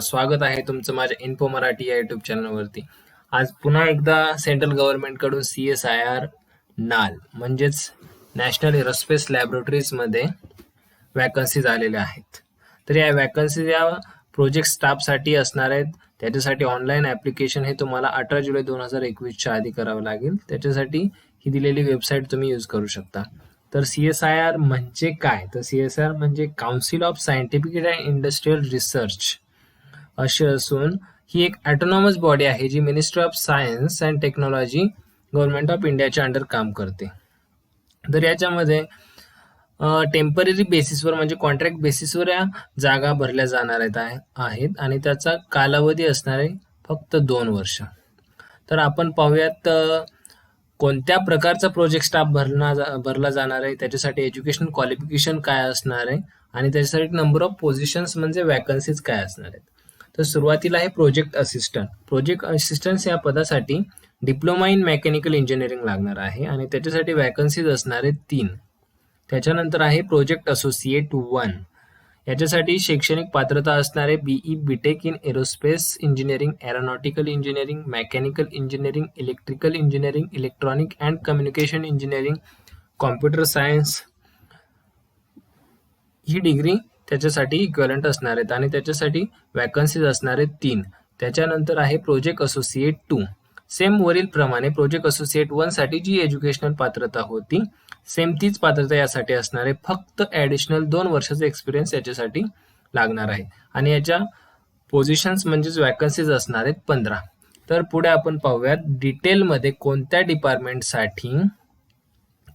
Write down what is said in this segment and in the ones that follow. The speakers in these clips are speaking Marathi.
स्वागत आहे तुमचं माझ्या इन्फो मराठी या युट्यूब चॅनलवरती. आज पुन्हा एकदा सेंट्रल गव्हर्नमेंटकडून CSIR नाल म्हणजेच नॅशनल एरोस्पेस लॅबोरेटरीजमध्ये वॅकन्सीज आलेल्या आहेत. तर या वॅकन्सीज या प्रोजेक्ट स्टाफसाठी असणार आहेत. त्याच्यासाठी ऑनलाईन ॲप्लिकेशन हे तुम्हाला 18 जुलै 2021च्या आधी करावं लागेल. त्याच्यासाठी ही दिलेली वेबसाईट तुम्ही यूज करू शकता. तर CSIR म्हणजे काय? तर CSIR म्हणजे council of scientific and industrial research अशी असून ही एक ऑटोनॉमस बॉडी आहे जी ministry of science and technology government of इंडियाच्या अंडर काम करते. तर याच्यामध्ये टेम्पररी बेसिसवर म्हणजे कॉन्ट्रॅक्ट बेसिसवर या जागा भरल्या जाणार आहेत आणि त्याचा कालावधी असणार आहे फक्त 2 वर्ष. तर आपण पाहूयात कोणत्या प्रकारचा प्रोजेक्ट स्टाफ भरला जाणार आहे, त्याच्यासाठी एज्युकेशनल क्वालिफिकेशन काय असणार आहे आणि त्याच्यासाठी नंबर ऑफ पोझिशन्स म्हणजे वॅकन्सीज काय असणार आहेत. तर सुरुवातीला आहे प्रोजेक्ट असिस्टंट. प्रोजेक्ट असिस्टंट या पदासाठी डिप्लोमा इन मेकॅनिकल इंजिनिअरिंग लागणार आहे आणि त्याच्यासाठी वॅकन्सीज असणार आहेत 3. त्याच्यानंतर आहे प्रोजेक्ट असोसिएट 1. याच्यासाठी शैक्षणिक पात्रता असणार आहे BE BTech in aerospace engineering, aeronautical engineering, mechanical engineering, electrical engineering, electronic and communication engineering, computer science he degree त्याच्यासाठी इक्विव्हॅलंट असणार आहेत आणि त्याच्यासाठी वॅकन्सीज असणार आहेत 3. त्याच्यानंतर आहे प्रोजेक्ट असोसिएट 2. सेम वरील प्रमाणे प्रोजेक्ट असोसिएट 1 साठी जी एज्युकेशनल पात्रता होती सेम तीच पात्रता यासाठी असणार आहे. फक्त ॲडिशनल 2 वर्षाचा एक्सपिरियन्स याच्यासाठी लागणार आहे आणि याच्या पोझिशन्स म्हणजेच वॅकन्सीज असणार आहेत 15. तर पुढे आपण पाहूयात डिटेलमध्ये कोणत्या डिपार्टमेंटसाठी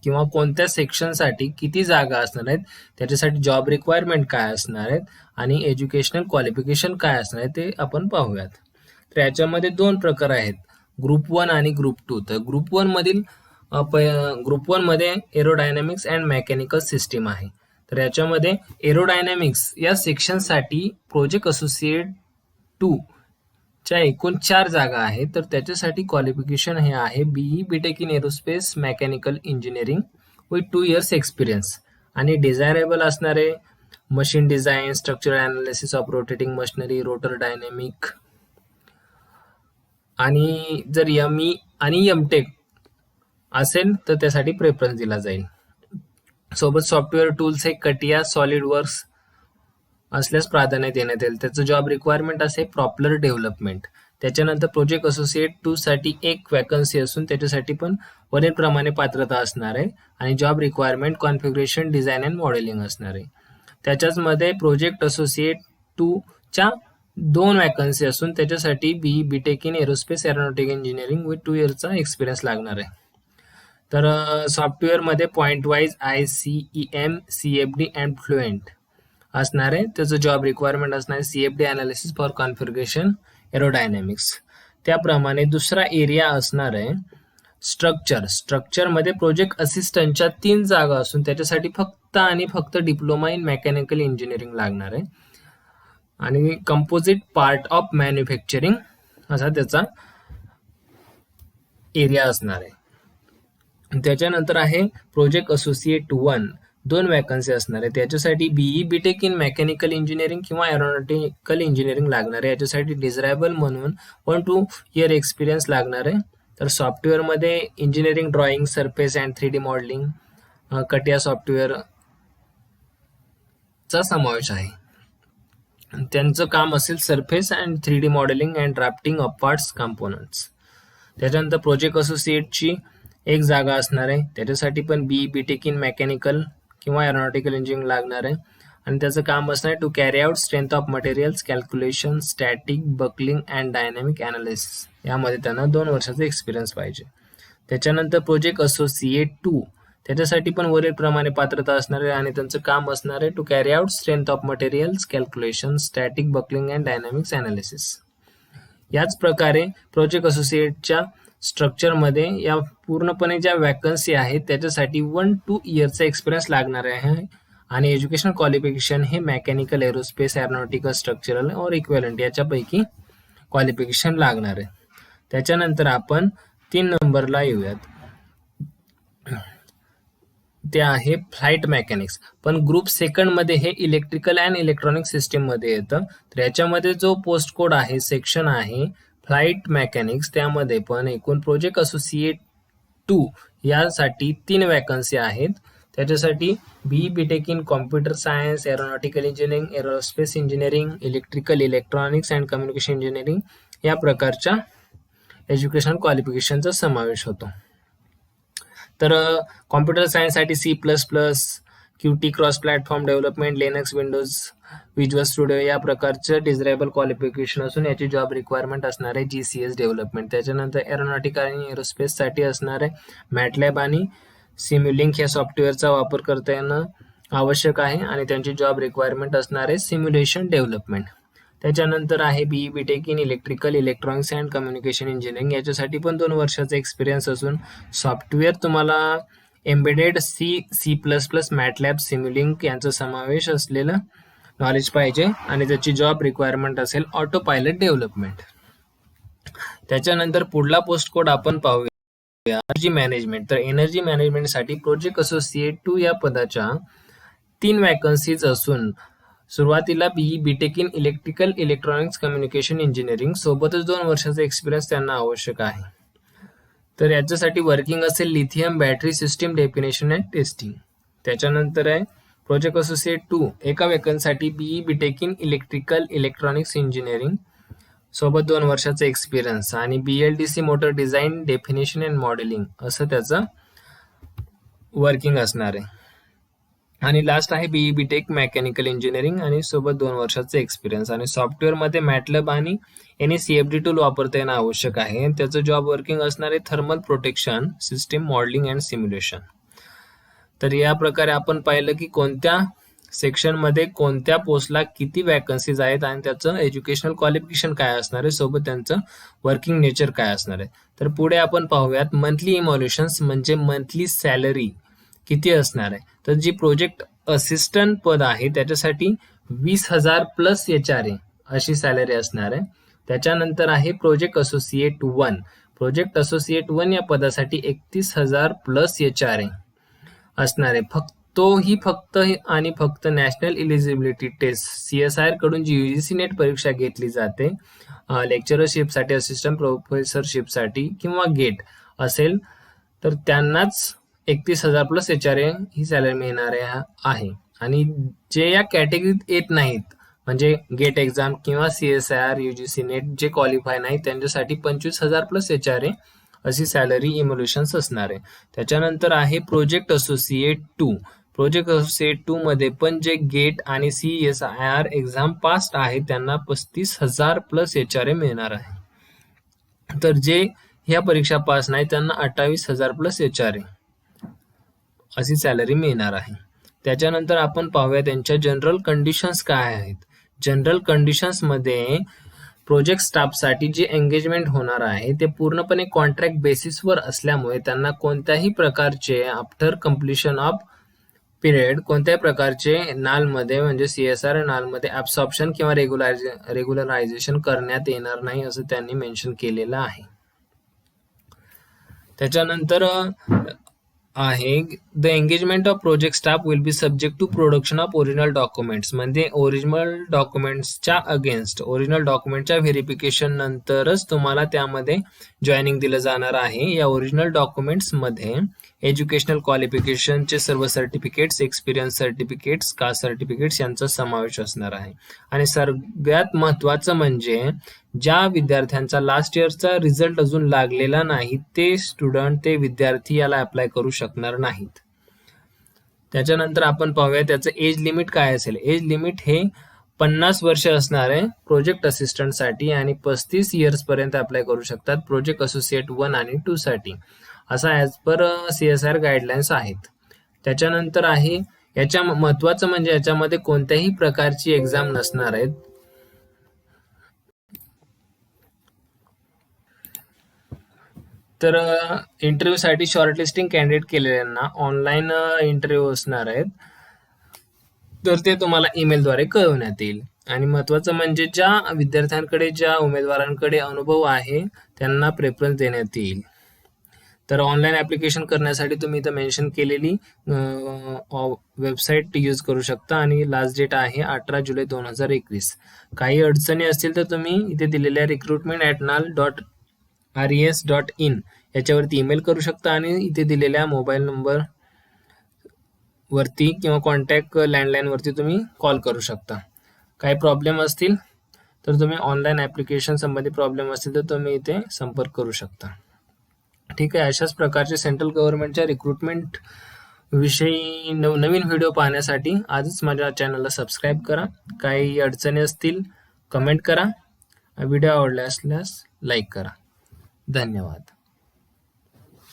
किंवा कोणत्या सेक्शनसाठी किती जागा असणार आहेत, त्याच्यासाठी जॉब रिक्वायरमेंट काय असणार आहेत आणि एज्युकेशनल क्वालिफिकेशन काय असणार आहे ते आपण पाहूयात. तर याच्यामध्ये 2 प्रकार आहेत, ग्रुप 1 आणि ग्रुप 2. तर ग्रुप 1 मध्ये एरोडायनॅमिक्स अँड मेकॅनिकल सिस्टीम आहे. तर याच्यामध्ये एरोडायनॅमिक्स या सेक्शनसाठी प्रोजेक्ट असोसिएट 2 च्या एकूण 4 जागा आहेत. तर त्याच्यासाठी क्वालिफिकेशन हे आहे BE BTech in aerospace mechanical engineering with 2 years experience आणि डिझायरेबल असणारे machine design, structural analysis of rotating machinery, rotor dynamic आणि जर ME आणि MTech असेल तर त्यासाठी प्रेफरन्स दिला जाईल. सोबत सॉफ्टवेअर टूल्स हे कटिया, सॉलिड वर्क्स असल्यास प्राधान्य देण्यात येईल. त्याचं जॉब रिक्वायरमेंट असे प्रॉपलर डेव्हलपमेंट. त्याच्यानंतर प्रोजेक्ट असोसिएट 2 साठी 1 वॅकन्सी असून त्याच्यासाठी पण वरीलप्रमाणे पात्रता असणार आहे आणि job requirement configuration, design and modelling असणार आहे. त्याच्याच मध्ये प्रोजेक्ट असोसिएट 2 च्या 2 वॅकन्सी असून त्याच्यासाठी BE BTech in aerospace aeronautical engineering with 2 इयर्सचा एक्सपिरियन्स लागणार आहे. तर सॉफ्टवेअरमध्ये point wise ICEM, CFD and fluent असणार आहे. त्याचं जॉब रिक्वायरमेंट असणार आहे CFD analysis for configuration aerodynamics. त्याप्रमाणे दुसरा एरिया असणार आहे स्ट्रक्चर. स्ट्रक्चरमध्ये प्रोजेक्ट असिस्टंटच्या 3 जागा असून त्याच्यासाठी फक्त डिप्लोमा इन मेकॅनिकल इंजिनिअरिंग लागणार आहे आणि कंपोजिट पार्ट ऑफ मॅन्युफॅक्चरिंग असा त्याचा एरिया असणार आहे. त्याच्यानंतर आहे प्रोजेक्ट असोसिएट 1, 2 वॅकन्सी असणार आहे. त्याच्यासाठी BE BTech in mechanical engineering किंवा एरोनॉटिकल इंजिनिअरिंग लागणार आहे. याच्यासाठी डिझायरेबल म्हणून 1-2 इयर एक्सपिरियन्स लागणार आहे. तर सॉफ्टवेअरमध्ये engineering drawing, surface and 3D modelling, CATIA सॉफ्टवेअरचा समावेश आहे. त्यांचं काम असेल surface and 3D modelling and drafting of parts components. त्याच्यानंतर प्रोजेक्ट असोसिएटची 1 जागा असणार आहे. त्याच्यासाठी पण BE BTech इन मेकॅनिकल किंवा एरोनॉटिकल इंजिनिअरिंग लागणार आहे आणि त्याचं काम असणार आहे to carry out strength of materials, calculation, static, buckling and dynamic analysis. यामध्ये त्यांना 2 वर्षाचा एक्सपिरियन्स पाहिजे. त्याच्यानंतर प्रोजेक्ट असोसिएट 2 त्याच्यासाठी पण वरीलप्रमाणे पात्रता असणार आहे आणि त्यांचं काम असणार आहे to carry out strength of materials, calculation, static, buckling and dynamics analysis. याच प्रकारे प्रोजेक्ट असोसिएटच्या स्ट्रक्चरमध्ये या पूर्णपणे ज्या वॅकन्सी आहेत त्याच्यासाठी 1-2 इयरचा एक्सपिरियन्स लागणार आहे आणि एज्युकेशनल क्वालिफिकेशन हे मेकॅनिकल, एरोस्पेस, एरोनॉटिकल, स्ट्रक्चरल और इक्विव्हॅलंट याच्यापैकी क्वालिफिकेशन लागणार आहे. त्याच्यानंतर आपण 3 नंबरला येऊयात. ते आहे फ्लाईट मेकॅनिक्स. पण ग्रुप सेकंड मध्ये हे इलेक्ट्रिकल अँड इलेक्ट्रॉनिक सिस्टीम मध्ये येतं. तर याच्यामध्ये जो पोस्ट कोड आहे, सेक्शन आहे फ्लाईट मेकॅनिक्स, त्यामध्ये पण एकूण प्रोजेक्ट असोसिएट 2 यासाठी 3 वॅकन्सी आहेत. त्याच्यासाठी BE BTech in computer science, aeronautical engineering, aerospace engineering, electrical electronics and communication engineering या प्रकारच्या एज्युकेशन क्वालिफिकेशनचा समावेश होतो. तर कॉम्प्युटर सायन्ससाठी C++, QT cross platform development, Linux, Windows, visual studio या प्रकारचं डिझायरेबल क्वालिफिकेशन असून याची जॉब रिक्वायरमेंट असणार आहे GCS डेव्हलपमेंट. त्याच्यानंतर एरोनॉटिकल आणि एरोस्पेससाठी असणार आहे मॅटलॅब आणि सिम्युलिंक या सॉफ्टवेअरचा वापर करता येणं आवश्यक आहे आणि त्यांची जॉब रिक्वायरमेंट असणार आहे सिम्युलेशन डेव्हलपमेंट. त्याच्यानंतर आहे BE BTech in electrical electronics and communication engineering. याच्यासाठी पण 2 वर्षाचा एक्सपिरियन्स असून सॉफ्टवेअर तुम्हाला एम्बेडेड C++, मॅटलॅब, सिम्युलिंक यांचा समावेश असलेलं नॉलेज पाहिजे आणि त्याची जॉब रिक्वायरमेंट असेल ऑटो पायलट डेव्हलपमेंट. त्याच्यानंतर पुढला पोस्ट कोड आपण पाहूया एनर्जी मॅनेजमेंट. तर एनर्जी मॅनेजमेंटसाठी प्रोजेक्ट असोसिएट 2 या पदाच्या 3 वॅकन्सीज असून सुरुवातीला BE BTech in electrical electronics communication engineering सोबतच 2 वर्षाचा एक्सपिरियन्स त्यांना आवश्यक आहे. तर याच्यासाठी वर्किंग असेल lithium battery system definition and testing. त्याच्यानंतर आहे प्रोजेक्ट असोसिएट 2 एका वॅकन्सीसाठी BE BTech in electrical electronics engineering सोबत 2 वर्षाचा एक्सपिरियन्स आणि BLDC motor design, definition and modelling असं त्याचं वर्किंग असणार आहे. आणि लास्ट आहे बीई बीटेक मेकॅनिकल इंजिनिअरिंग आणि सोबत 2 वर्षाचा एक्सपिरियन्स आणि सॉफ्टवेअरमध्ये मॅटलॅब आणि CFD टूल वापरता येणं आवश्यक आहे. त्याचं जॉब वर्किंग असणार आहे thermal protection system modelling and simulation. तर या प्रकारे आपण पाहिलं की कोणत्या सेक्शनमध्ये कोणत्या पोस्टला किती वॅकन्सीज आहेत आणि त्याचं एज्युकेशनल क्वालिफिकेशन काय असणार आहे, सोबत त्यांचं वर्किंग नेचर काय असणार आहे. तर पुढे आपण पाहूयात मंथली इमोल्युशन्स म्हणजे मंथली सॅलरी किती असणार आहे. तर जी प्रोजेक्ट असिस्टंट पद आहे त्याच्यासाठी 20,000 प्लस HRA अशी सॅलरी असणार आहे. त्याच्यानंतर आहे प्रोजेक्ट असोसिएट 1. प्रोजेक्ट असोसिएट 1 या पदासाठी 31,000 प्लस HRA असणार आहे. फक्त आणि फक्त नॅशनल इलिजिबिलिटी टेस्ट CSIR कडून जी UGC नेट परीक्षा घेतली जाते लेक्चरशिपसाठी, असिस्टंट प्रोफेसरशिपसाठी किंवा गेट असेल तर त्यांनाच 31,000 प्लस HRA ही सॅलरी मिळणार आहे. आणि जे या कॅटेगरीत येत नाहीत म्हणजे गेट एक्झाम किंवा CSIR UGC नेट जे क्वालिफाय नाही त्यांच्यासाठी 25,000 प्लस HRA अशी सॅलरी इमोल्युशन्स असणार आहे. त्याच्यानंतर आहे प्रोजेक्ट असोसिएट 2. प्रोजेक्ट असोसिएट 2 मध्ये पण जे गेट आणि CSIR एक्झाम पास आहे त्यांना 35,000 प्लस HRA मिळणार आहे. तर जे ह्या परीक्षा पास नाही त्यांना 28,000 प्लस HRA अशी सॅलरी मिळणार आहे. त्याच्यानंतर आपण पाहूया त्यांच्या जनरल कंडिशन्स काय आहेत. जनरल कंडिशन्स मध्ये प्रोजेक्ट स्टाफसाठी जे एंगेजमेंट होणार आहे ते पूर्णपणे कॉन्ट्रॅक्ट बेसिसवर असल्यामुळे त्यांना कोणत्याही प्रकारचे आफ्टर कम्प्लिशन ऑफ पिरियड कोणत्याही प्रकारचे नालमध्ये म्हणजे CSR नालमध्ये ॲब्सॉर्प्शन किंवा रेग्युलरायझेशन करण्यात येणार नाही असं त्यांनी मेन्शन केलेलं आहे. त्याच्यानंतर आहे the engagement of project staff will be subject to production of original documents. म्हणजे ओरिजिनल डॉक्युमेंट्सच्या अगेन्स्ट ओरिजिनल डॉक्युमेंटच्या व्हेरिफिकेशन नंतरच तुम्हाला त्यामध्ये जॉईनिंग दिलं जाणार आहे. या ओरिजिनल डॉक्युमेंट्समध्ये एज्युकेशनल क्वालिफिकेशनचे सर्व certificates, experience certificates, caste certificates यांचा समावेश असणार आहे. आणि सगळ्यात महत्त्वाचं म्हणजे ज्या विद्यार्थ्यांचा लास्ट इयरचा रिझल्ट अजून लागलेला नाही ते स्टुडंट, ते विद्यार्थी याला अप्लाय करू शकणार नाहीत. त्याच्यानंतर आपण पाहूया त्याचं एज लिमिट काय असेल. एज लिमिट हे 50 वर्ष असणार आहे प्रोजेक्ट असिस्टंटसाठी आणि 35 इयर्स पर्यंत अप्लाय करू शकतात प्रोजेक्ट असोसिएट 1 आणि 2 साठी, असा ॲज पर CSR गाईडलाईन्स आहेत. त्याच्यानंतर आहे याच्या महत्त्वाचं म्हणजे याच्यामध्ये कोणत्याही प्रकारची एक्झाम नसणार आहेत. तर इंटरव्ह्यूसाठी शॉर्टलिस्टिंग कॅन्डिडेट केलेल्यांना ऑनलाईन इंटरव्ह्यू असणार आहेत. तर ते तुम्हाला ईमेलद्वारे कळवण्यात येईल. आणि महत्त्वाचं म्हणजे ज्या विद्यार्थ्यांकडे, ज्या उमेदवारांकडे अनुभव आहे त्यांना प्रेफरन्स देण्यात येईल. तर ऑनलाईन ॲप्लिकेशन करण्यासाठी तुम्ही इथं मेन्शन केलेली वेबसाईट यूज करू शकता आणि लास्ट डेट आहे 18 जुलै 2021. काही अडचणी असतील तर तुम्ही इथे दिलेल्या recruitment@nal.res.in याच्यावरती ईमेल करू शकता आणि इथे दिलेल्या मोबाईल नंबर वरती किंवा कॉन्टॅक्ट लँडलाईनवरती तुम्ही कॉल करू शकता. काही प्रॉब्लेम असतील तर तुम्ही ऑनलाईन ॲप्लिकेशन संबंधी प्रॉब्लेम असतील तर तुम्ही इथे संपर्क करू शकता. ठीक आहे. अशाच प्रकारचे सेंट्रल गव्हर्नमेंटच्या रिक्रुटमेंट विषयी नवीन व्हिडिओ पाहण्यासाठी आजच माझ्या चॅनलला सबस्क्राईब करा. काही अडचणी असतील कमेंट करा. व्हिडिओ आवडला असल्यास लाईक करा. धन्यवाद.